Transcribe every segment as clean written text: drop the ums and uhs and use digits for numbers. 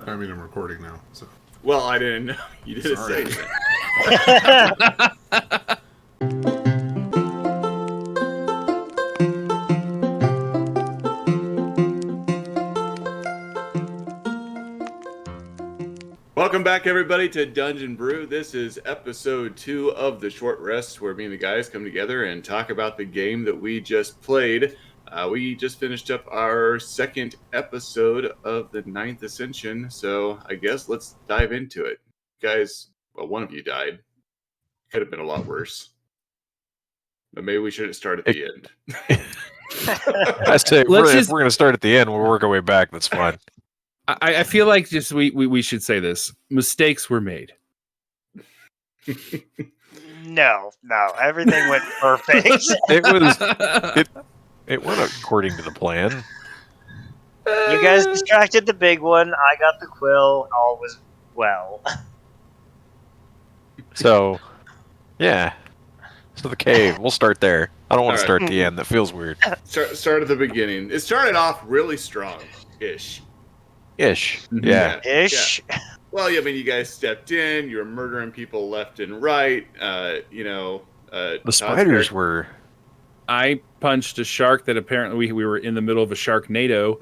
I mean, I'm recording now, so. Well, I didn't know. You didn't say that. Welcome back, everybody, to Dungeon Brew. This is episode 2 of The Short Rest, where me and the guys come together and talk about the game that we just played. We just finished up our second episode of the 9th Ascension, so I guess let's dive into it. Guys, well, one of you died. Could have been a lot worse. But maybe we should start at the end. I say, if we're going to start at the end, we'll work our way back. That's fine. I feel like just we should say this. Mistakes were made. No, everything went perfect. It went according to the plan. You guys distracted the big one. I got the quill. All was well. So, yeah. So the cave. We'll start there. I don't want to start at the end. That feels weird. Start at the beginning. It started off really strong-ish. Yeah. Ish. Yeah. Well, I mean, you guys stepped in. You were murdering people left and right. The spiders were. I punched a shark that apparently we were in the middle of a Sharknado.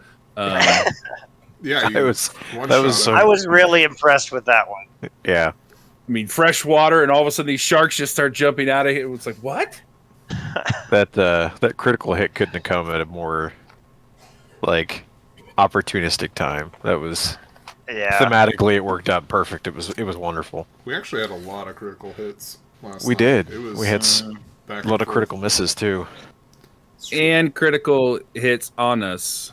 Yeah, I was really impressed with that one. Yeah. I mean, fresh water, and all of a sudden these sharks just start jumping out of it. It was like, what? That critical hit couldn't have come at a more opportunistic time. That was thematically it worked out perfect. It was wonderful. We actually had a lot of critical hits last We night. did. We had a lot of critical misses too. And critical hits on us.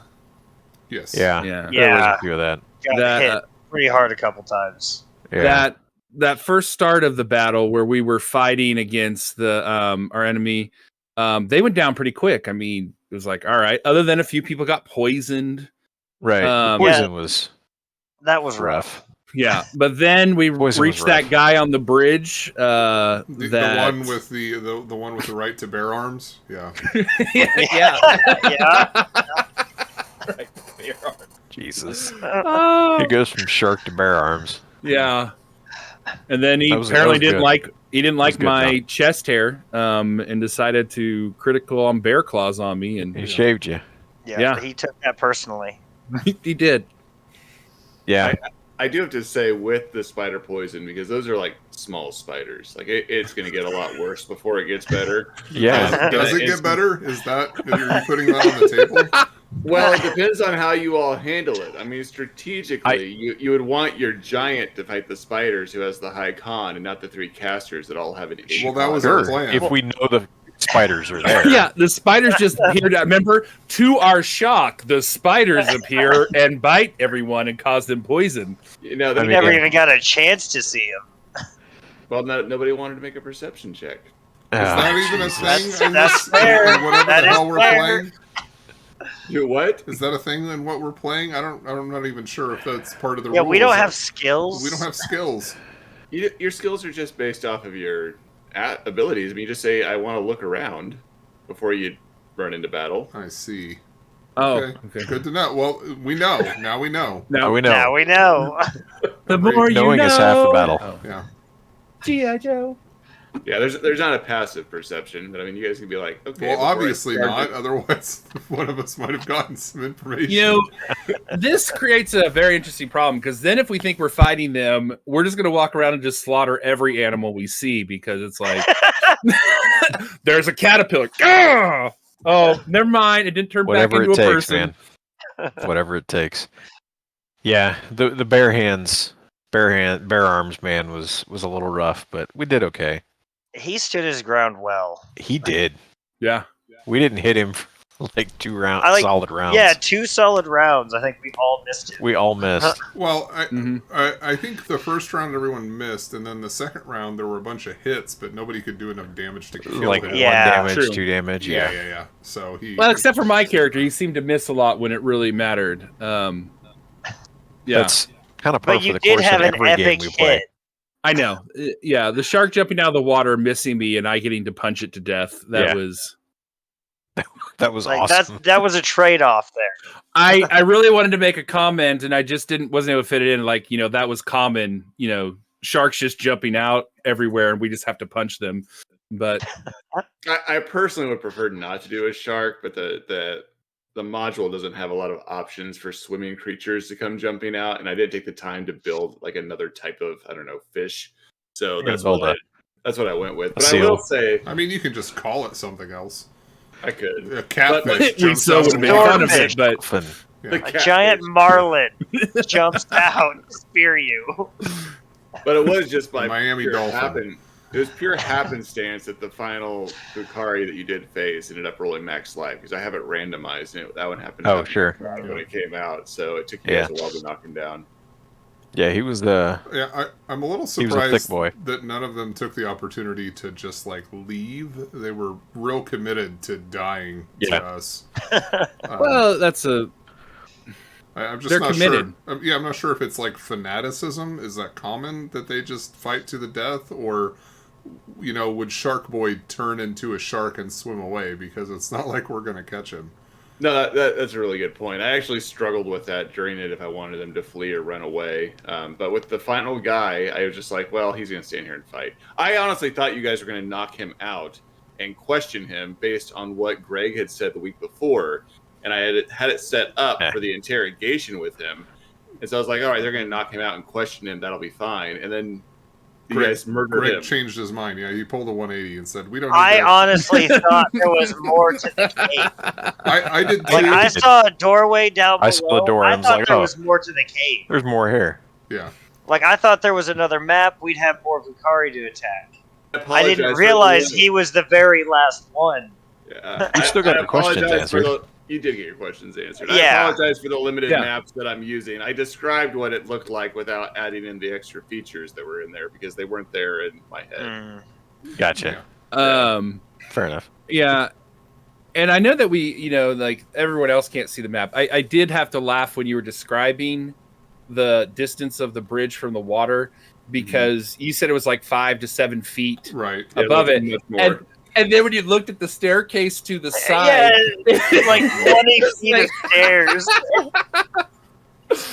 Yes. Yeah. There was a few of that. Got hit pretty hard a couple times. Yeah. That first start of the battle where we were fighting against the our enemy, they went down pretty quick. I mean, it was like, all right. Other than a few people got poisoned. Right. Poison was rough. Yeah, but then we reached that guy on the bridge. The one with the one with the right to bear arms. Yeah. Yeah. Right, bear arms. Jesus. He goes from shark to bear arms. Yeah. And then he apparently didn't like my chest hair, and decided to critical on bear claws on me, and he shaved you. Yeah, he took that personally. He did. Yeah. I do have to say, with the spider poison, because those are like small spiders. Like it's going to get a lot worse before it gets better. Yeah. Does it get better? Are you putting that on the table? Well, it depends on how you all handle it. I mean, strategically, you would want your giant to fight the spiders who has the high con, and not the 3 casters that all have an issue. Well, that was our plan. If we know the spiders are there. Yeah, the spiders just appeared. Remember, to our shock, the spiders appear and bite everyone and cause them poison. You know, we never even got a chance to see them. Well, nobody wanted to make a perception check. Is that even a thing? That's fair. Whatever the hell we're playing. What? Is that a thing in what we're playing? I'm not even sure if that's part of the rules. Yeah, we don't have skills. We don't have skills. Your skills are just based off of your abilities. I mean, you just say, I want to look around before you run into battle. I see. Oh, okay. Good to know. Well, we know. Now we know. Now we know. Now we know. The more you know. Knowing is half the battle. Oh. Yeah. G.I. Joe. Yeah, there's not a passive perception, but I mean, you guys can be like, okay. Well, obviously not. Otherwise, one of us might have gotten some information. You know, this creates a very interesting problem, because then if we think we're fighting them, we're just going to walk around and just slaughter every animal we see, because it's like, there's a caterpillar. Gah! Oh, never mind. It didn't turn back into a person. Man. Whatever it takes. Yeah, the bare arms man was a little rough, but we did okay. He stood his ground well. He did. Yeah. We didn't hit him for like 2 solid rounds. Yeah, 2 solid rounds. I think we all missed it. We all missed. Well, I think the first round everyone missed, and then the second round there were a bunch of hits, but nobody could do enough damage to kill him. 1 damage, 2 damage. Yeah. So well, except for my character, he seemed to miss a lot when it really mattered. Yeah. That's kind of par for the did course have of an every game we play. hit. I know. Yeah, the shark jumping out of the water, missing me, and I getting to punch it to death. That was awesome. That was a trade-off there. I really wanted to make a comment, and I just wasn't able to fit it in. Like, that was common. Sharks just jumping out everywhere, and we just have to punch them. But I personally would prefer not to do a shark, but the module doesn't have a lot of options for swimming creatures to come jumping out, and I did take the time to build like another type of fish. So that's what I went with. But I will say, I mean, you can just call it something else. I could. A catfish. we so would have made fun of it, but Yeah. A giant marlin jumps out to spear you. But it was just by Miami pure Dolphin. It was pure happenstance that the final 𝐵𝐴𝐲𝐼 that you did face ended up rolling max life because I have it randomized and that one happened. Oh, sure. When it came out, so it took you guys a while to knock him down. Yeah, he was the. Yeah, I'm a little He was a thick surprised boy. that none of them took the opportunity to just leave. They were real committed to dying to us. well, that's a. I'm just They're not committed. sure. Yeah, I'm not sure if it's fanaticism. Is that common that they just fight to the death, or would Shark Boy turn into a shark and swim away? Because it's not like we're gonna catch him. No, that's a really good point. I actually struggled with that during it if I wanted them to flee or run away. But with the final guy, I was just like, well, he's going to stand here and fight. I honestly thought you guys were going to knock him out and question him based on what Greg had said the week before. And I had it set up for the interrogation with him. And so I was like, all right, they're going to knock him out and question him. That'll be fine. And then you guys murdered him. Greg changed his mind. Yeah, he pulled a 180 and said, "We don't." I honestly thought there was more to the cave. I did too. I saw a doorway down below. I saw the door. I I was thought like, there oh, was more to the cave. there's more here. Yeah. I thought there was another map. We'd have more 𝐵𝐴𝐲𝐼 to attack. I apologize didn't for realize the- he was the very last one. Yeah, You still got I the questions apologize for answered. You did get your questions answered. Yeah. I apologize for the limited Yeah. maps that I'm using. I described what it looked like without adding in the extra features that were in there because they weren't there in my head. Gotcha. Fair enough. Yeah. And I know that we, everyone else can't see the map. I did have to laugh when you were describing the distance of the bridge from the water because you said it was 5 to 7 feet Right. above it. Much more. And then when you looked at the staircase to the side, Yeah, 20 feet of stairs.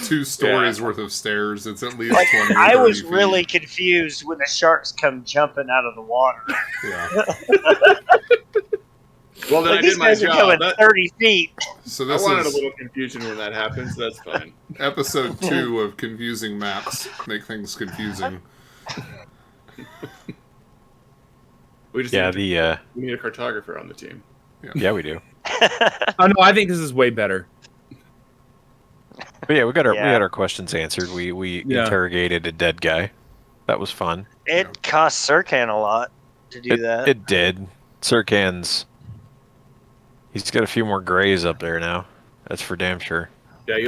2 stories worth of stairs. It's at least 20. I 30 was feet. really confused when the sharks come jumping out of the water. Yeah. Well, then I These did my guys are job. coming 30 feet. So I this wanted a is little confusion when that happens. So that's fine. episode 2 of confusing maps. Make things confusing. We just need a cartographer on the team. Yeah, we do. oh no, I think this is way better. But yeah, we had Yeah. our questions answered. We Yeah. interrogated a dead guy. That was fun. It cost 𝐸 a lot to do that. It did. 𝐸𝐤𝐤𝐿's. He's got a few more grays up there now. That's for damn sure. Yeah, I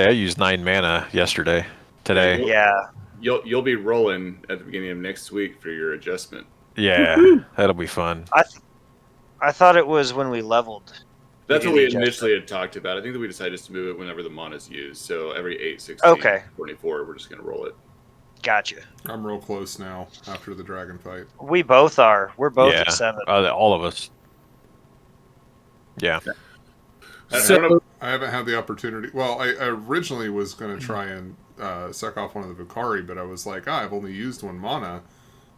used 9 mana yesterday. Today. Yeah. You'll be rolling at the beginning of next week for your adjustment. Yeah, that'll be fun. I thought it was when we leveled. That's We what we did the initially had talked about. I think that we decided just to move it whenever the mana's used. So every 8, 16, Okay. 24, we're just going to roll it. Gotcha. I'm real close now after the dragon fight. We both are. We're both Yeah, at 7. all of us. Yeah. So I haven't had the opportunity. Well, I originally was going to try and suck off one of the 𝐵𝐴𝐲𝐼, but I was like, I've only used 1 mana.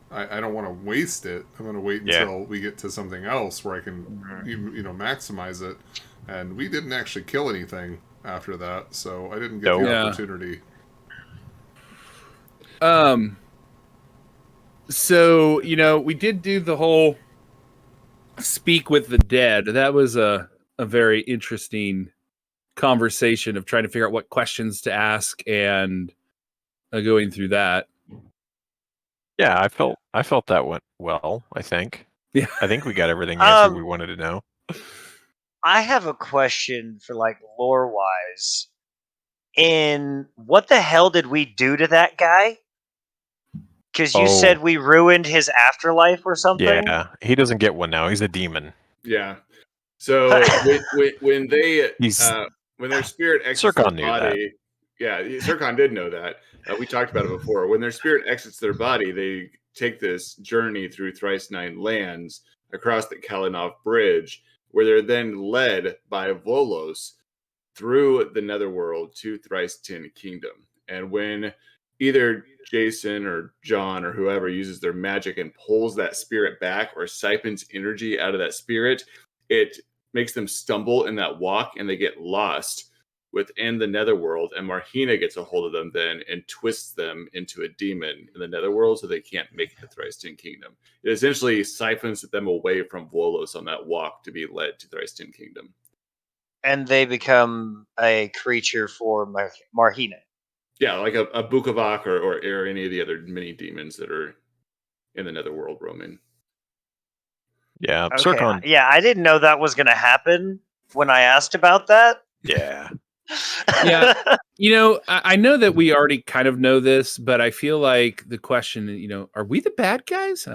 I don't want to waste it. I'm going to wait until we get to something else where I can, maximize it. And we didn't actually kill anything after that, so I didn't get the opportunity. So, we did do the whole speak with the dead. That was a very interesting conversation of trying to figure out what questions to ask and going through that. Yeah, I felt that went well, I think. Yeah. I think we got everything answered we wanted to know. I have a question for lore wise. In what the hell did we do to that guy? Because you said we ruined his afterlife or something? Yeah, he doesn't get one now. He's a demon. Yeah. So when they when their spirit exits 𝐸𝐤𝐤 their knew body, 𝐸𝐤𝐤 did know that. We talked about it before. When their spirit exits their body, they take this journey through thrice 9 lands across the Kalinov Bridge, where they're then led by Volos through the netherworld to Thrice-Tin Kingdom. And when either Jason or John or whoever uses their magic and pulls that spirit back or siphons energy out of that spirit, it makes them stumble in that walk and they get lost within the netherworld. And Marhina gets a hold of them then and twists them into a demon in the netherworld so they can't make it to Thrice-Tin Kingdom. It essentially siphons them away from Volos on that walk to be led to Thrice-Tin Kingdom. And they become a creature for Marhina. Yeah, like a Bukavak or any of the other mini demons that are in the netherworld roaming. Yeah, Okay. Zircon. Yeah, I didn't know that was going to happen when I asked about that. Yeah. Yeah. I know that we already kind of know this, but I feel like the question, are we the bad guys?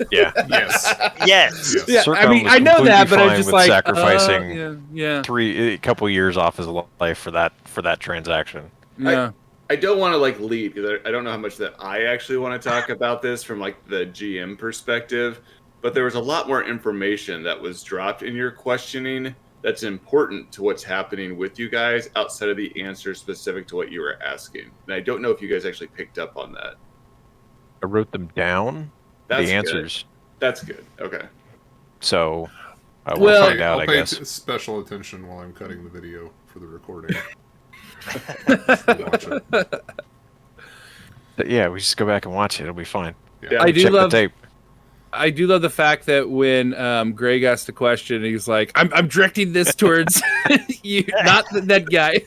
Yeah. Yes. Yes. Yeah, Zircon I mean, was I know that, but completely I'm fine just with like sacrificing yeah. a couple years off his life for that transaction. Yeah. I don't want to lead because I don't know how much that I actually want to talk about this from the GM perspective, but there was a lot more information that was dropped in your questioning that's important to what's happening with you guys outside of the answer specific to what you were asking. And I don't know if you guys actually picked up on that. I wrote them down. That's the good. answers. That's good. Okay. So I will find out, I'll I pay guess. special attention while I'm cutting the video for the recording. Watch it. But yeah, we just go back and watch it. It'll be fine. Yeah. I do Check love the tape. I do love the fact that when Greg asked the question, he's like, "I'm directing this towards you, not that guy."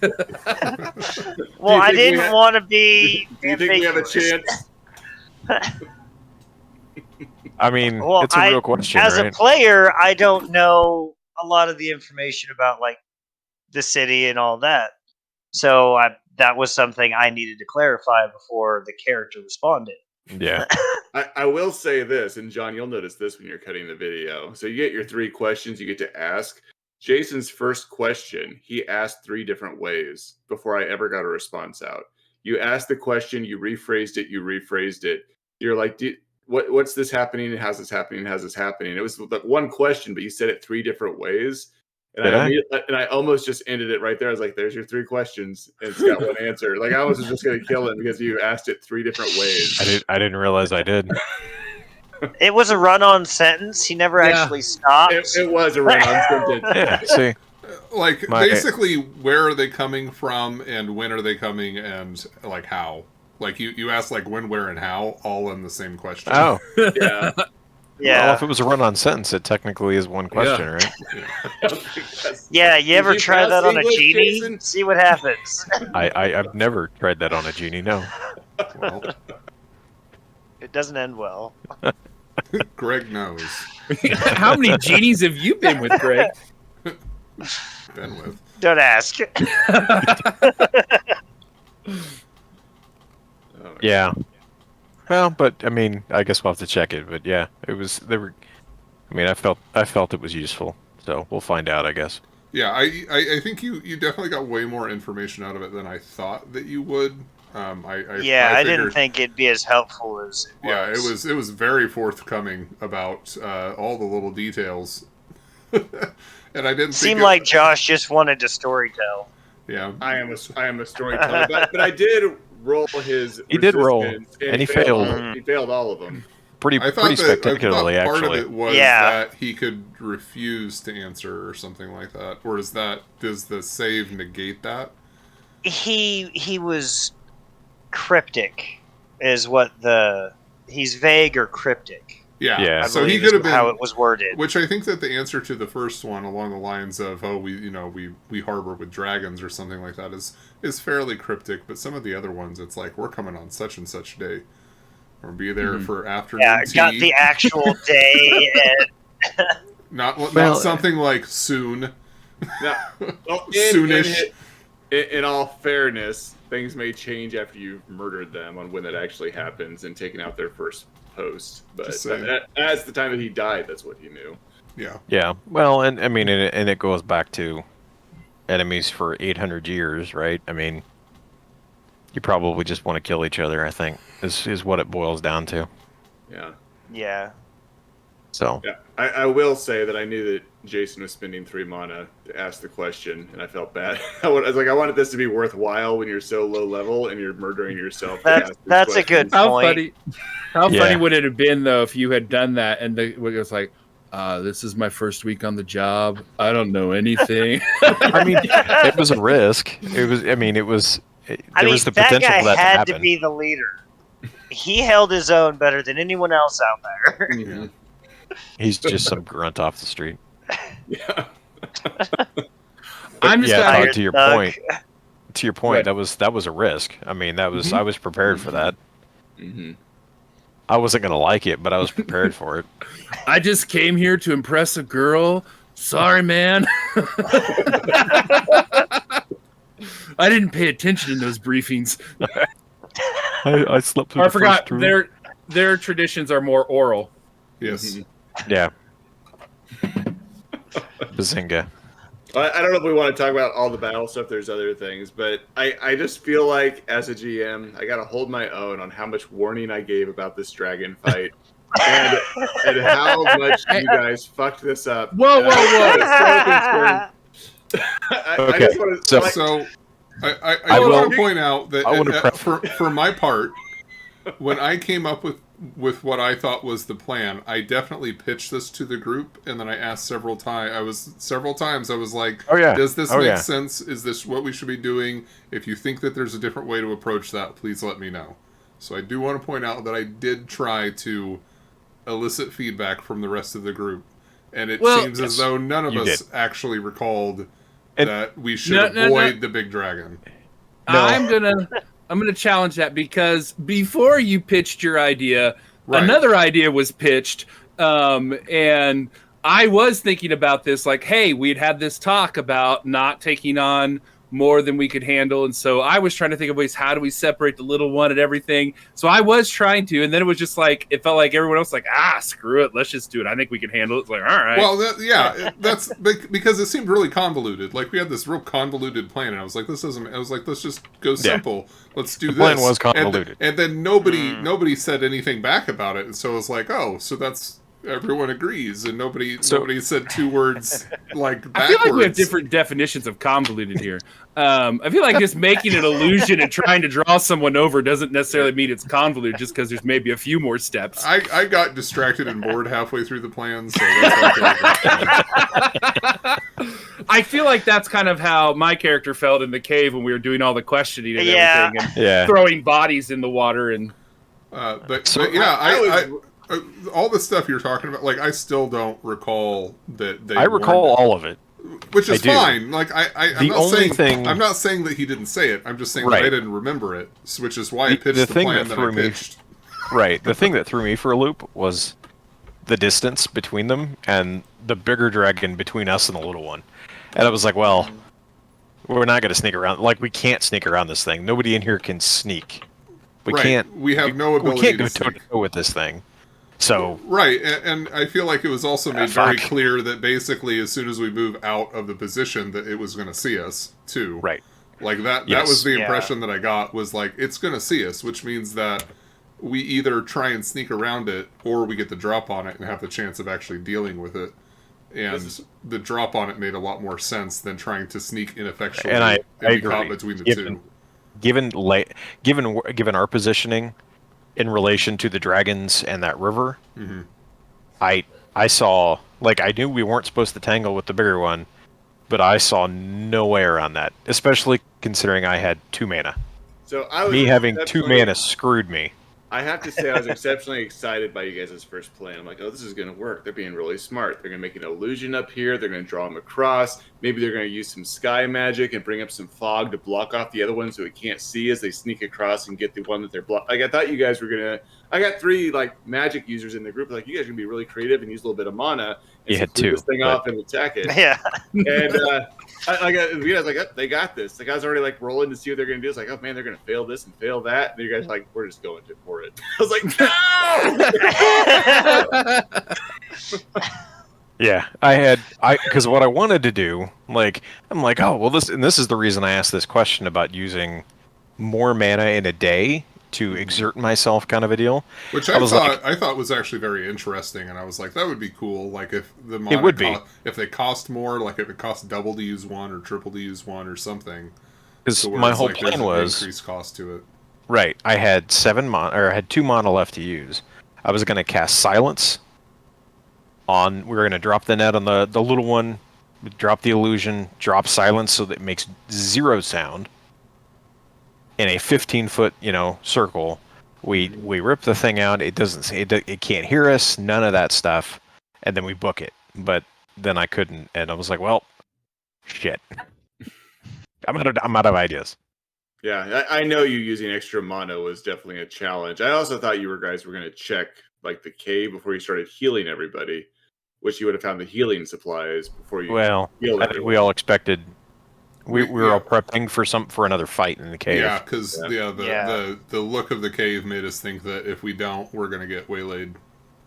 Well, I didn't want to be. Do you think we have a ambiguous. chance? I mean, Well, it's a real question, as right? a player, I don't know a lot of the information about the city and all that. So that was something I needed to clarify before the character responded. Yeah. I will say this, and John, you'll notice this when you're cutting the video. So you get your 3 questions you get to ask. Jason's first question, he asked 3 different ways before I ever got a response out. You asked the question, you rephrased it. You're like, what's this happening? And how's this happening? How's this happening? It was one question, but you said it 3 different ways. And I almost just ended it right there. I was like, there's your 3 questions. And it's got one answer. I almost was just going to kill it because you asked it 3 different ways. I didn't realize I did. It was a run-on sentence. He never actually stopped. It was a run-on sentence. Yeah, see. Basically, where are they coming from and when are they coming and how? You asked when, where, and how all in the same question. Oh. Yeah. Yeah. Well, if it was a run-on sentence, it technically is one question, right? Yeah, you ever try that on a English, genie? Jason? See what happens. I've never tried that on a genie, no. Well, It doesn't end well. Greg knows. How many genies have you been with, Greg? Been with. Don't ask. Yeah. Well, but I mean, I guess we'll have to check it. But yeah, it was. I felt it was useful. So we'll find out, I guess. Yeah, I think you definitely got way more information out of it than I thought that you would. I didn't think it'd be as helpful as it was. Yeah, it was very forthcoming about all the little details, and I didn't seem like Josh just wanted to storytell. Yeah, I am a storyteller, but I did roll his. He did roll, and he failed. He failed all of them. Pretty spectacularly, part actually. of it was that he could refuse to answer or something like that. Or does the save negate that? He was cryptic, is what he's vague or cryptic. Yeah. I So he believe could have is been how it was worded. Which I think that the answer to the first one, along the lines of we harbor with dragons or something like that, is fairly cryptic. But some of the other ones, it's like we're coming on such and such day, or be there for afternoon tea. Got the actual day. And not something like soon. Soonish. In all fairness, things may change after you've murdered them on when that actually happens and taken out their first post. But as the time that he died, that's what he knew. Yeah. Yeah. Well, and I mean, and it goes back to enemies for 800 years, right? I mean, you probably just want to kill each other, I think, is what it boils down to. Yeah. Yeah. So. Yeah. I will say that I knew that Jason was spending 3 mana to ask the question, and I felt bad. I was like, I wanted this to be worthwhile when you're so low level and you're murdering yourself. That's a good point. How funny would it have been though if you had done that and it was like, this is my first week on the job. I don't know anything. I mean, it was a risk. It was. I mean, it was. There was the potential that guy for that had to to be the leader. He held his own better than anyone else out there. Mm-hmm. He's just some grunt off the street. Yeah. I'm just to your point. To your point, that was a risk. I mean, that was I was prepared for that. Mm-hmm. I wasn't gonna like it, but I was prepared for it. I just came here to impress a girl. Sorry, man. I didn't pay attention in those briefings. I slept through I forgot their traditions are more oral. Yes. Mm-hmm. Yeah. Bazinga. I don't know if we want to talk about all the battle stuff. There's other things, but I just feel like as a GM, I got to hold my own on how much warning I gave about this dragon fight and how much you guys fucked this up. Whoa. I just want to, So I want to point out that for my part, when I came up with what I thought was the plan, I definitely pitched this to the group, and then I asked several times. I was like, does this make sense? Is this what we should be doing? If you think that there's a different way to approach that, please let me know." So I do want to point out that I did try to elicit feedback from the rest of the group, and it seems as though none of us actually recalled that we should avoid the big dragon. No. I'm gonna challenge that, because before you pitched your idea, another idea was pitched, and I was thinking about this, like, hey, we'd had this talk about not taking on more than we could handle, and so I was trying to think of ways, how do we separate the little one and everything. So I was trying to, and then it was just like, it felt like everyone else like, screw it, let's just do it. I think we can handle it. It's like, all right. Well, that's because it seemed really convoluted. Like, we had this real convoluted plan, and I was like, let's just go simple. Let's do this. The plan was convoluted. And then nobody said anything back about it, and so it was like, oh, so that's everyone agrees, and nobody said 2 words like backwards. I feel like we have different definitions of convoluted here. I feel like just making an illusion and trying to draw someone over doesn't necessarily mean it's convoluted, just because there's maybe a few more steps. I got distracted and bored halfway through the plan, so that's okay. I feel like that's kind of how my character felt in the cave when we were doing all the questioning and everything, and throwing bodies in the water. And all the stuff you're talking about, like, I still don't recall that they. I recall all of it, which is fine. Like, I'm not saying that he didn't say it. I'm just saying that I didn't remember it, which is why I pitched the plan that I pitched. Right. The thing that threw me for a loop was the distance between them and the bigger dragon between us and the little one. And I was like, well, we're not going to sneak around. Like, we can't sneak around this thing. Nobody in here can sneak. We can't. We have no ability. We can't go toe-to-toe with this thing. So right, and I feel like it was also made very clear that basically as soon as we move out of the position that it was going to see us too. Right. Like that was the impression that I got, was like, it's going to see us, which means that we either try and sneak around it or we get the drop on it and have the chance of actually dealing with it. And the drop on it made a lot more sense than trying to sneak ineffectually and be caught between the two. Given our positioning in relation to the dragons and that river, I saw, like, I knew we weren't supposed to tangle with the bigger one, but I saw no way around that, especially considering I had 2 mana. So me having 2 mana screwed me. I have to say I was exceptionally excited by you guys' first plan. I'm like, oh, this is going to work. They're being really smart. They're going to make an illusion up here. They're going to draw them across. Maybe they're going to use some sky magic and bring up some fog to block off the other one so it can't see as they sneak across and get the one that they're blocking. Like, I thought you guys were going to... I got 3, like, magic users in the group. Like, you guys are going to be really creative and use a little bit of mana. And you had 2. This thing off and attack it. Yeah. And you guys like, oh, they got this. The guys already like rolling to see what they're going to do. It's like, oh man, they're going to fail this and fail that. And you guys are like, we're just going for it. I was like, no. Yeah, because what I wanted to do, like, I'm like, oh well, this is the reason I asked this question about using more mana in a day to exert myself kind of a deal. Which I thought was actually very interesting, and I was like, that would be cool. Like if the mana it would be if they cost more, like if it costs double to use one or triple to use one or something. Because my whole like plan was increased cost to it. Right, I had 7 mana, or I had 2 mana left to use. I was going to cast Silence on. We were going to drop the net on the little one, drop the illusion, drop Silence so that it makes 0 sound in a 15-foot, circle. We rip the thing out. It doesn't say it can't hear us. None of that stuff, and then we book it. But then I couldn't, and I was like, well, shit. I'm out of ideas. Yeah, I know you using extra mana was definitely a challenge. I also thought you guys were going to check like the cave before you started healing everybody, which you would have found the healing supplies before you. Well, I think we all expected. We were all prepping for another fight in the cave. Yeah, because the look of the cave made us think that if we don't, we're going to get waylaid.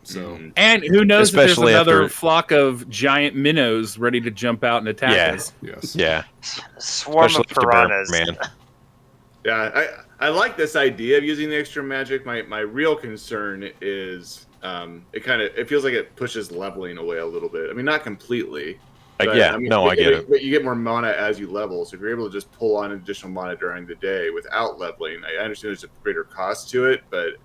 So and who knows Especially if there's another after... flock of giant minnows ready to jump out and attack us. Yes. Yeah. Swarm Especially of piranhas. Man. Yeah, I like this idea of using the extra magic. My real concern is it feels like it pushes leveling away a little bit. I mean, not completely. But, I get it. But you get more mana as you level, so if you're able to just pull on additional mana during the day without leveling, I understand there's a greater cost to it, but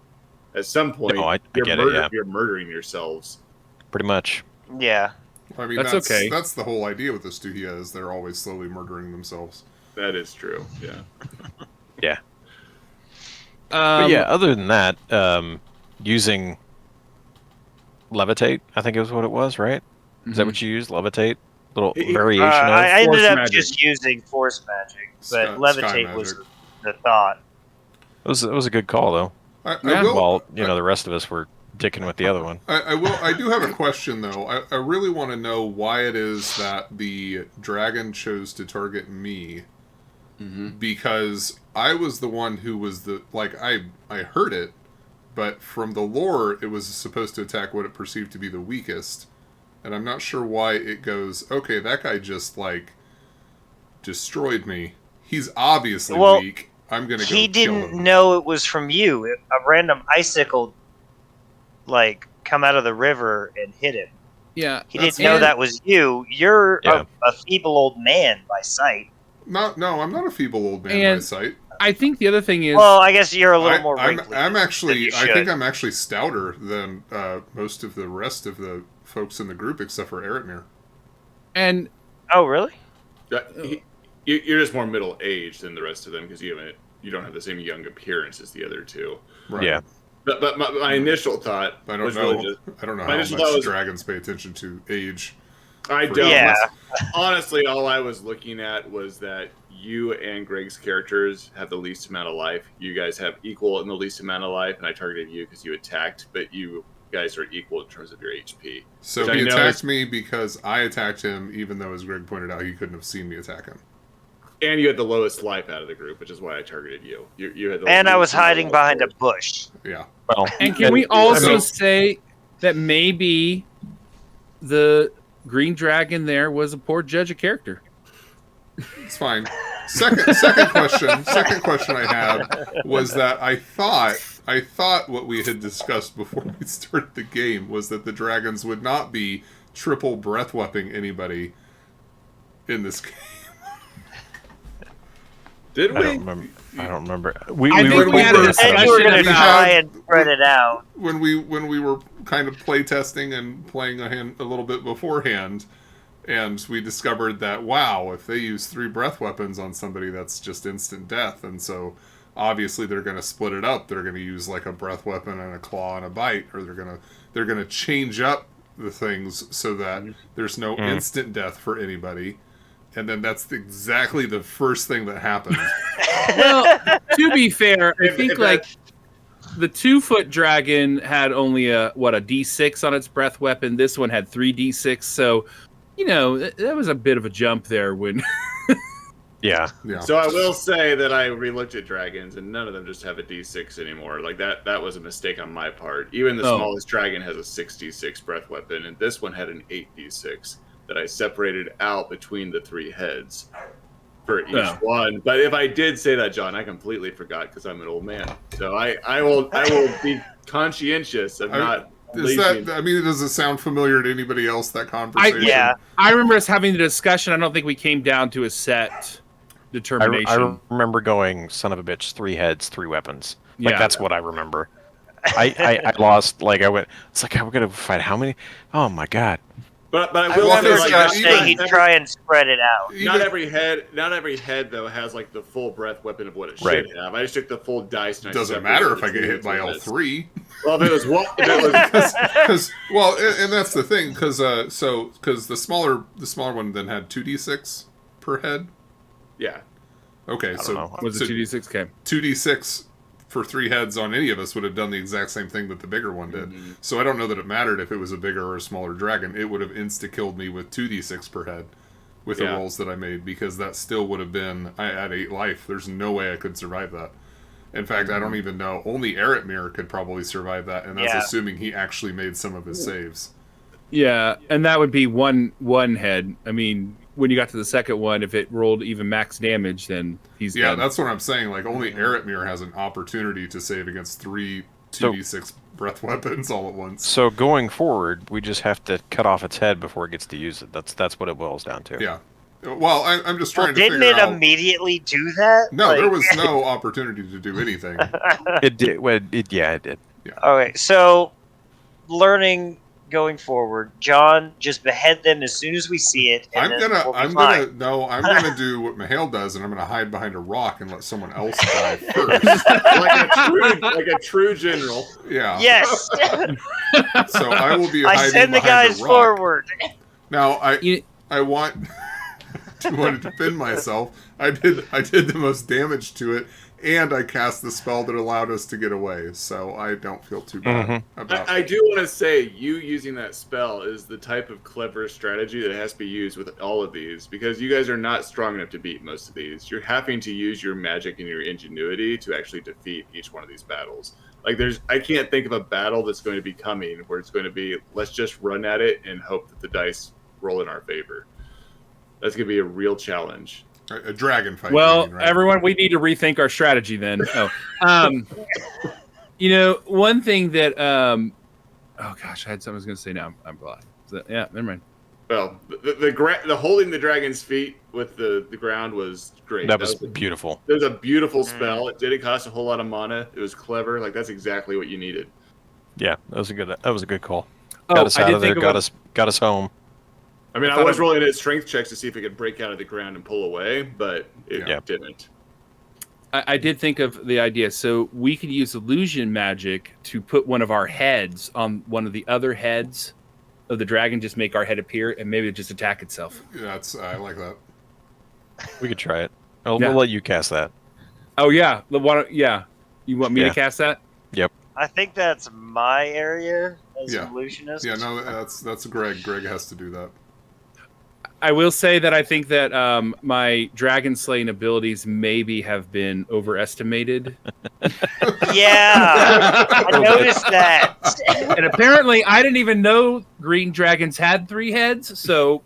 at some point, you're murdering yourselves. Pretty much. Yeah. I mean, that's okay. That's the whole idea with the Studia is they're always slowly murdering themselves. That is true. Yeah. Yeah. But yeah, other than that, using Levitate, I think it was what it was, right? Is that what you used? Levitate? Little variation of I ended up magic. just using Force Magic, but Levitate was the thought. It was a good call, though. While, the rest of us were dicking with the other one. I do have a question, though. I really want to know why it is that the dragon chose to target me. Because I was the one who was I heard it, but from the lore, it was supposed to attack what it perceived to be the weakest. And I'm not sure why it goes, okay, that guy just, destroyed me. He's obviously weak. I'm going to go kill him. He didn't know it was from you. A random icicle, come out of the river and hit him. Yeah. He didn't know that was you. You're a feeble old man by sight. No, I'm not a feeble old man by sight. I think the other thing is... Well, I guess you're a little more wrinkly. I think I'm actually stouter than most of the rest of the folks in the group, except for Eretmir. And... Oh, really? You're just more middle-aged than the rest of them, because you don't have the same young appearance as the other two. Right. Yeah. But my initial thought I don't know how much dragons pay attention to age. I don't. Yeah. Honestly, all I was looking at was that you and Greg's characters have the least amount of life. You guys have equal in the least amount of life, and I targeted you because you attacked, but you guys are equal in terms of your HP. So he attacked me because I attacked him, even though, as Greg pointed out, he couldn't have seen me attack him. And you had the lowest life out of the group, which is why I targeted you. You had and I was hiding behind a bush. Yeah. Well, and can we also say that maybe the green dragon there was a poor judge of character? It's fine. Second question I had was that I thought what we had discussed before we started the game was that the dragons would not be triple breath weaping anybody in this game. Did we? I don't remember. We were going to try and spread it out. When we were kind of playtesting and playing a little bit beforehand, and we discovered that, wow, if they use 3 breath weapons on somebody, that's just instant death. And so obviously they're going to split it up. They're going to use like a breath weapon and a claw and a bite, or they're going to change up the things so that there's no instant death for anybody. And then that's exactly the first thing that happened. Well, to be fair, I think the 2-foot dragon had only a D6 on its breath weapon. This one had 3 D6, so that was a bit of a jump there when. Yeah. So I will say that I relooked at dragons, and none of them just have a D6 anymore. Like that was a mistake on my part. Even the smallest dragon has a 6d6 breath weapon, and this one had an 8d6 that I separated out between the 3 heads. for each one. But if I did say that, John, I completely forgot because I'm an old man. So I will be conscientious of not. Is that? I mean, does it sound familiar to anybody else? That conversation. I remember us having the discussion. I don't think we came down to a set determination. I remember going, son of a bitch, 3 heads, 3 weapons. Like that's what I remember. I lost. Like I went. It's like I'm gonna fight how many? Oh my god. But I will say he'd try and spread it out. Not every head though has like the full breath weapon of what it should have. I just took the full dice. And doesn't matter if I get hit by all 3. Well, if it was and that's the thing, because the smaller one then had 2d6 per head. Yeah. Okay, was it 2d6? Okay. 2d6 for 3 heads on any of us would have done the exact same thing that the bigger one did. Mm-hmm. So I don't know that it mattered if it was a bigger or a smaller dragon. It would have insta-killed me with 2d6 per head with the rolls that I made, because that still would have been... I had 8 life. There's no way I could survive that. In fact, I don't even know. Only 𝐿𝐼𝐸 could probably survive that, and that's assuming he actually made some of his saves. Yeah, and that would be one head. I mean, when you got to the second one, if it rolled even max damage, then he's done. That's what I'm saying. Like, only 𝐿𝐼𝐸 has an opportunity to save against 3 2d6 breath weapons all at once. So going forward, we just have to cut off its head before it gets to use it. That's what it boils down to. Yeah. Well, I'm just trying to figure out... Didn't it immediately do that? No, there was no opportunity to do anything. It did. Well, it did. Yeah. Okay, so learning going forward, John, just behead them as soon as we see it. I'm gonna do what Mihail does, and I'm gonna hide behind a rock and let someone else die first, like a true general. Yeah. Yes. So I will be hiding I send the behind guys a rock. forward. Now I want to defend myself. I did the most damage to it, and I cast the spell that allowed us to get away, so I don't feel too bad about I do want to say, you using that spell is the type of clever strategy that has to be used with all of these, because you guys are not strong enough to beat most of these. You're having to use your magic and your ingenuity to actually defeat each one of these battles. Like, I can't think of a battle that's going to be coming where it's going to be, let's just run at it and hope that the dice roll in our favor. That's going to be a real challenge. A dragon fight. Well, right? Everyone, we need to rethink our strategy then. One thing that oh gosh, I had something I was going to say now. I'm blind. Never mind. Well, the holding the dragon's feet with the ground was great. That was beautiful. It was a beautiful spell. It didn't cost a whole lot of mana. It was clever. Like, that's exactly what you needed. Yeah, that was a good call. Got us out of there. Got us home. I mean, I was rolling at strength checks to see if it could break out of the ground and pull away, but it didn't. I did think of the idea. So we could use illusion magic to put one of our heads on one of the other heads of the dragon, just make our head appear, and maybe it just attack itself. Yeah, I like that. We could try it. We'll let you cast that. Oh, yeah. You want me to cast that? Yep. I think that's my area as an illusionist. Yeah, no, that's Greg. Greg has to do that. I will say that I think that my dragon slaying abilities maybe have been overestimated. Yeah, I noticed that. And apparently, I didn't even know green dragons had 3 heads. So,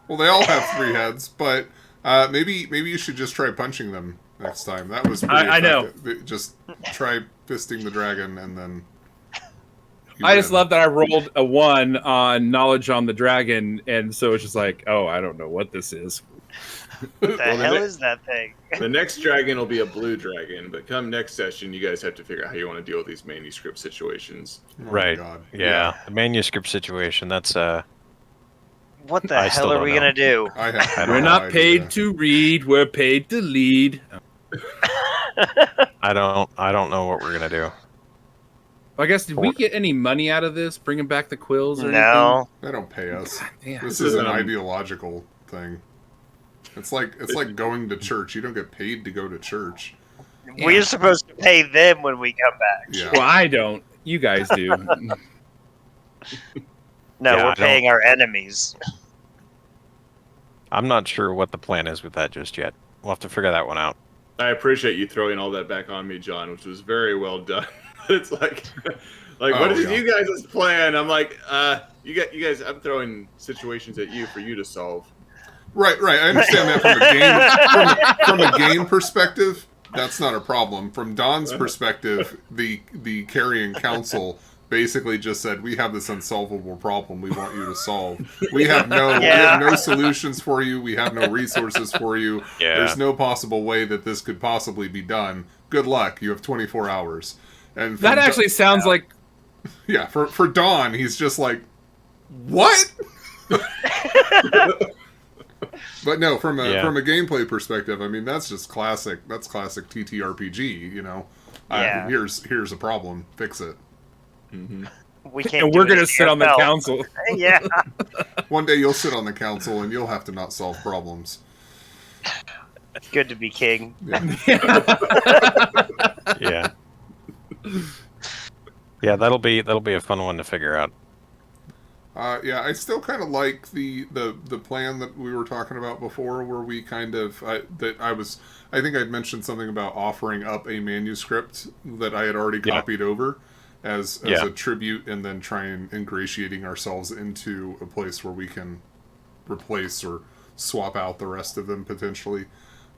well, they all have 3 heads, but maybe you should just try punching them next time. That was pretty I know. Just try fisting the dragon, and then. I just love that I rolled a 1 on knowledge on the dragon, and so it's just like, oh, I don't know what this is. What the hell is that thing? The next dragon will be a blue dragon, but come next session, you guys have to figure out how you want to deal with these manuscript situations. Right. God. Yeah. The manuscript situation, that's what the hell are we going to do? We're not paid to read, we're paid to lead. I don't know what we're going to do. I guess, did we get any money out of this? Bringing back the quills or anything? They don't pay us. This is an ideological thing. It's like going to church. You don't get paid to go to church. We're supposed to pay them when we come back. Yeah. Well, I don't. You guys do. We're paying our enemies. I'm not sure what the plan is with that just yet. We'll have to figure that one out. I appreciate you throwing all that back on me, John, which was very well done. It's like what is you guys' plan? I'm like, you guys, I'm throwing situations at you for you to solve. Right. I understand that from a game perspective, that's not a problem. From Don's perspective, the carrying council basically just said, "We have this unsolvable problem. We want you to solve. We have no solutions for you. We have no resources for you. Yeah. There's no possible way that this could possibly be done. Good luck. You have 24 hours." And That actually sounds like. Yeah, for Don, he's just like, what? But no, from a gameplay perspective, I mean, that's just classic. That's classic ttrpg. You know, here's a problem. Fix it. Mm-hmm. We can't. And we're gonna sit on the council. Yeah. One day you'll sit on the council and you'll have to not solve problems. It's good to be king. Yeah. Yeah, that'll be a fun one to figure out. Yeah, I still kind of like the plan that we were talking about before, where we kind of I think I'd mentioned something about offering up a manuscript that I had already copied over as a tribute, and then trying ingratiating ourselves into a place where we can replace or swap out the rest of them potentially.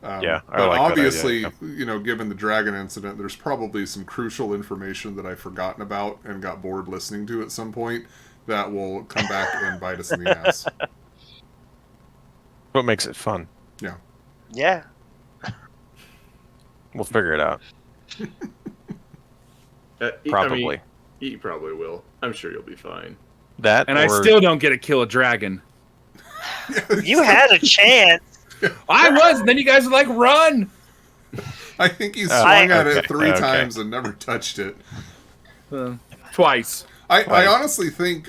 But like obviously, you know, given the dragon incident, there's probably some crucial information that I've forgotten about and got bored listening to at some point that will come back and bite us in the ass. What makes it fun? Yeah. Yeah. We'll figure it out. Probably. I mean, you probably will. I'm sure you'll be fine. That, and I still don't get to kill a dragon. You had a chance. I was, and then you guys were like, run! I think he swung at it 3 times and never touched it. Twice. I honestly think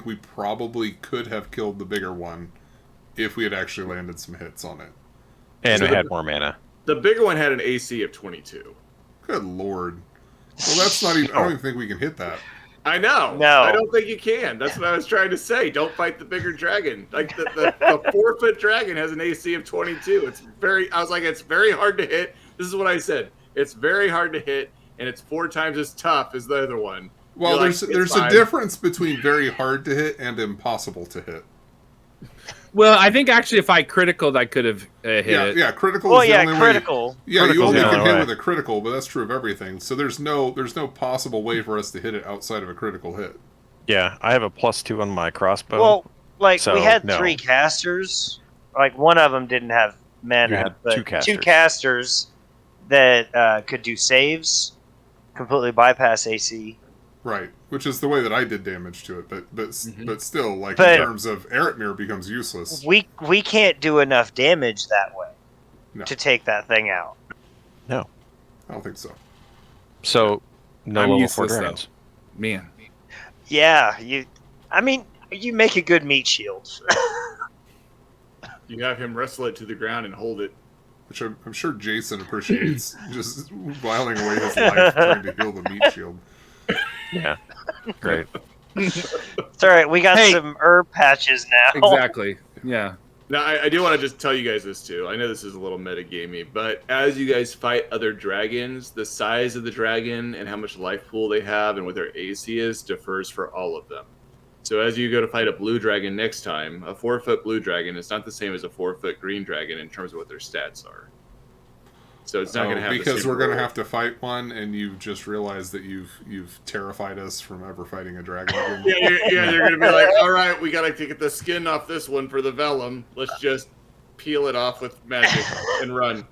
we probably could have killed the bigger one if we had actually landed some hits on it. And it had more mana. The bigger one had an AC of 22. Good lord. Well, that's not even... I don't even think we can hit that. I know. No. I don't think you can. That's what I was trying to say. Don't fight the bigger dragon. Like, the 4-foot dragon has an AC of 22. It's very hard to hit. This is what I said. It's very hard to hit, and it's 4 times as tough as the other one. Well, there's a difference between very hard to hit and impossible to hit. Well, I think actually if I criticaled, I could have hit it. Yeah, critical is the only critical. way. Yeah, you only can hit with a critical, but that's true of everything. So there's no possible way for us to hit it outside of a critical hit. Yeah, I have a +2 on my crossbow. Well, like, we had 3 casters. Like, one of them didn't have mana, but 2 casters that could do saves, completely bypass AC. Right, which is the way that I did damage to it, but still, like, in terms of Eretmir becomes useless. We can't do enough damage that way to take that thing out. No, I don't think so. So no level 4 dragons. Man. Yeah, you make a good meat shield. You have him wrestle it to the ground and hold it. Which I'm sure Jason appreciates, just whiling away his life trying to heal the meat shield. Yeah, great. It's all right. We got some herb patches now. Exactly. Yeah. Now, I do want to just tell you guys this too. I know this is a little metagamey, but as you guys fight other dragons, the size of the dragon and how much life pool they have and what their AC is differs for all of them. So as you go to fight a blue dragon next time, a 4-foot blue dragon is not the same as a 4-foot green dragon in terms of what their stats are. So it's not going to have because we're going to have to fight one, and you've just realized that you've terrified us from ever fighting a dragon again. Yeah, you're going to be like, all right, we got to get the skin off this one for the vellum. Let's just peel it off with magic and run.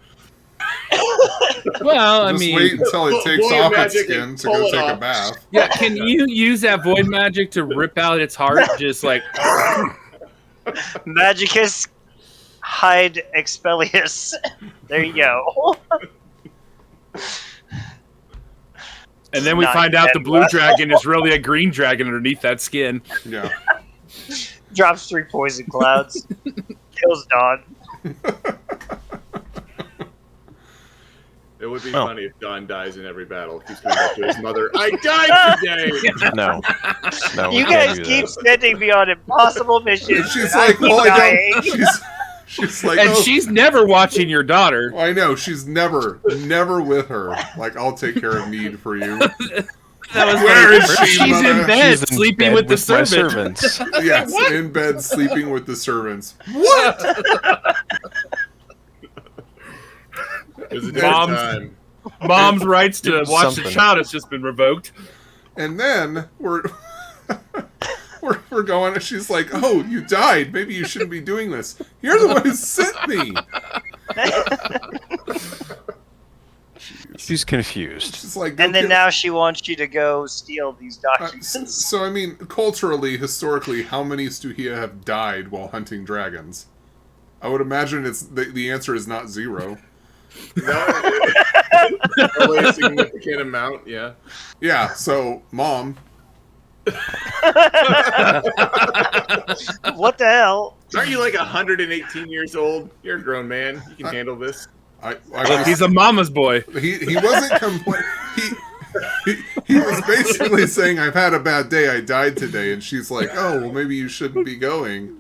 Well, I just mean, wait until it takes off its skin to go take a bath. Yeah, can you use that void magic to rip out its heart? Just like Magicus hide Expellius. There you go. And then we find out the blue dragon is really a green dragon underneath that skin. Yeah. Drops 3 poison clouds. Kills Dawn. It would be funny if Don dies in every battle. He's going back to his mother. I died today! No, you guys keep sending me on impossible missions. She's like, well, I don't. She's like, and she's never watching your daughter. I know, she's never with her. Like, I'll take care of need for you. That was Where is funny. she, She's mother? in bed, She's in sleeping bed with the my servant. servants. Yes, in bed sleeping with the servants. What? It was a different Mom's- time. Mom's rights to watch the Something. child has just been revoked. And then we're going. She's like, "Oh, you died. Maybe you shouldn't be doing this. You're the one who sent me." She's confused. She's like, "Go And then kill-" now she wants you to go steal these documents. So I mean, culturally, historically, how many Stygia have died while hunting dragons? I would imagine it's the answer is not 0. Probably a significant amount, yeah. Yeah. So, Mom. What the hell? Aren't you like 118 years old? You're a grown man. You can handle this. Look, he's a mama's boy. He wasn't complaining. He was basically saying, "I've had a bad day. I died today," and she's like, "Oh, well, maybe you shouldn't be going."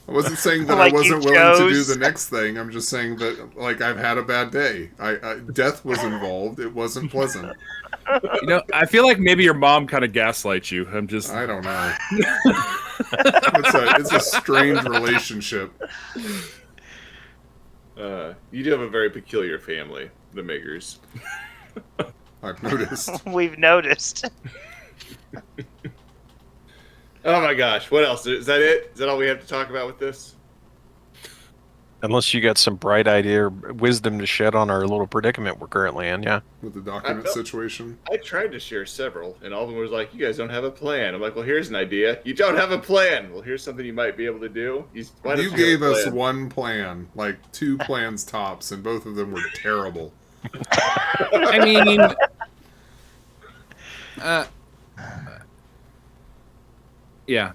I wasn't saying that Like I wasn't you willing to do chose. the next thing. I'm just saying that, like, I've had a bad day. Death was involved. It wasn't pleasant. You know, I feel like maybe your mom kind of gaslights you. I'm just. I don't know. It's a strange relationship. You do have a very peculiar family, the Makers. I've noticed. We've noticed. Oh my gosh, what else? Is that it? Is that all we have to talk about with this? Unless you got some bright idea or wisdom to shed on our little predicament we're currently in, yeah. With the document situation. I tried to share several, and all of them was like, you guys don't have a plan. I'm like, well, here's an idea. You don't have a plan. Well, here's something you might be able to do. Why don't You have gave a us plan? one plan, like 2 plans tops, and both of them were terrible. I mean, yeah.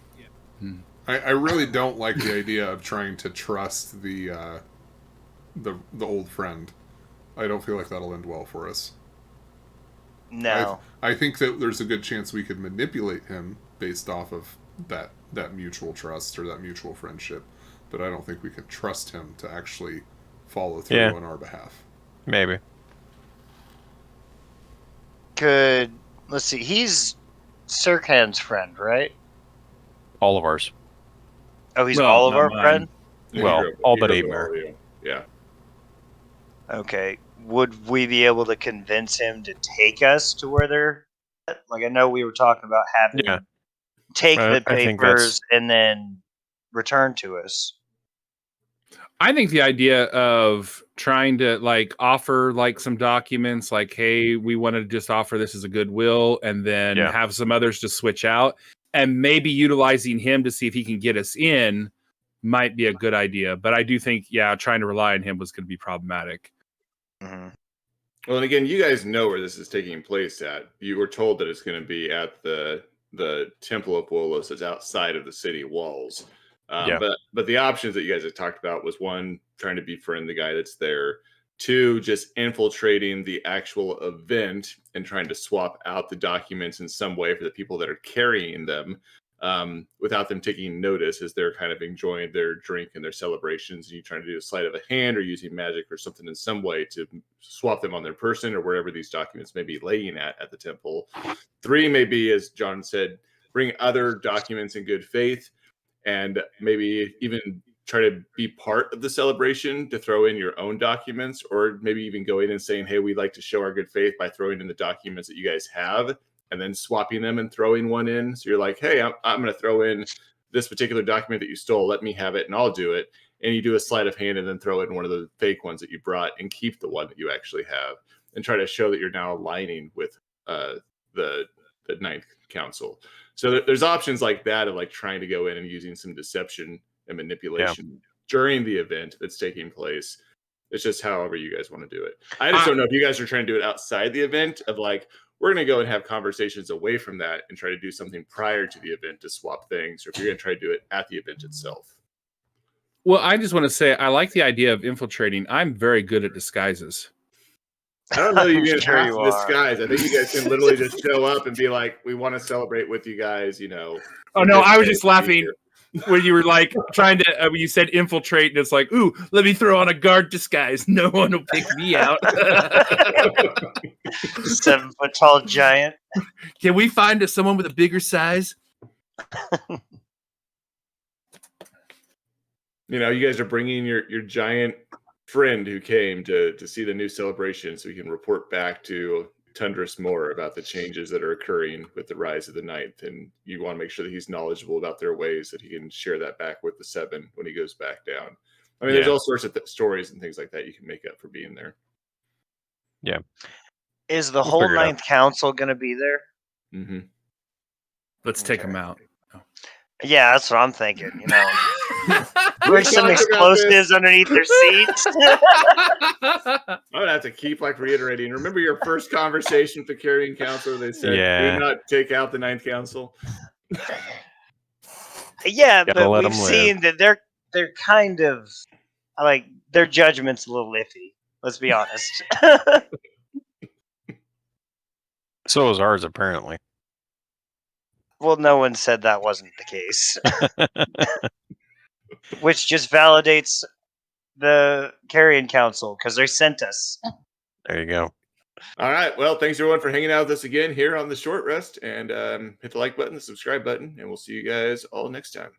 I really don't like the idea of trying to trust the old friend. I don't feel like that'll end well for us. No. I think that there's a good chance we could manipulate him based off of that mutual trust or that mutual friendship, but I don't think we can trust him to actually follow through on our behalf. Maybe. Let's see, he's Sirkan's friend, right? All of ours. Oh, he's Well, all of not our mine. friend? Yeah, Well, he all grew but up with Aemir. all of you. Yeah. Okay. Would we be able to convince him to take us to where they're at? Like, I know we were talking about having Yeah. him take the I think papers and then return to us. I think the idea of trying to like offer like some documents, like, hey, we want to just offer this as a goodwill, and then have some others to switch out, and maybe utilizing him to see if he can get us in might be a good idea. But I do think, trying to rely on him was going to be problematic. Mm-hmm. Well, and again, you guys know where this is taking place at. You were told that it's going to be at the Temple of Wolos that's outside of the city walls. But the options that you guys had talked about was, 1, trying to befriend the guy that's there. 2, just infiltrating the actual event and trying to swap out the documents in some way for the people that are carrying them, without them taking notice as they're kind of enjoying their drink and their celebrations. And you trying to do a sleight of a hand or using magic or something in some way to swap them on their person or wherever these documents may be laying at the temple. 3 may be, as John said, bring other documents in good faith, and maybe even try to be part of the celebration to throw in your own documents, or maybe even go in and saying, hey, we'd like to show our good faith by throwing in the documents that you guys have and then swapping them and throwing one in. So you're like, hey, I'm going to throw in this particular document that you stole. Let me have it and I'll do it. And you do a sleight of hand and then throw in one of the fake ones that you brought and keep the one that you actually have and try to show that you're now aligning with the Ninth Council. So there's options like that of like trying to go in and using some deception and manipulation during the event that's taking place. It's just however you guys want to do it. I just don't know if you guys are trying to do it outside the event of like, we're going to go and have conversations away from that and try to do something prior to the event to swap things, or if you're going to try to do it at the event itself. Well, I just want to say I like the idea of infiltrating. I'm very good at disguises. I don't know you guys Sure have you to are. disguise. I think you guys can literally just show up and be like, we want to celebrate with you guys, you know. Oh, no, I was just laughing. when you were like trying to, you said infiltrate, and it's like, ooh, let me throw on a guard disguise. No one will pick me out. 7 foot tall giant. Can we find someone with a bigger size? You guys are bringing your giant friend who came to see the new celebration, so he can report back to Tundris more about the changes that are occurring with the rise of the Ninth, and you want to make sure that he's knowledgeable about their ways, that he can share that back with the Seven when he goes back down. I mean, there's all sorts of stories and things like that you can make up for being there. Yeah. Is the whole Ninth Council going to be there? Mm-hmm. Let's take him out. Yeah, that's what I'm thinking. Bring some explosives underneath their seats. I would have to keep reiterating. Remember your first conversation with the Carrion Council? They said, "Do not take out the Ninth Council." Yeah, but we've seen that they're kind of their judgment's a little iffy. Let's be honest. So is ours, apparently. Well, no one said that wasn't the case. Which just validates the Carrion Council, because they sent us. There you go. All right. Well, thanks everyone for hanging out with us again here on the Short Rest. And hit the like button, the subscribe button, and we'll see you guys all next time.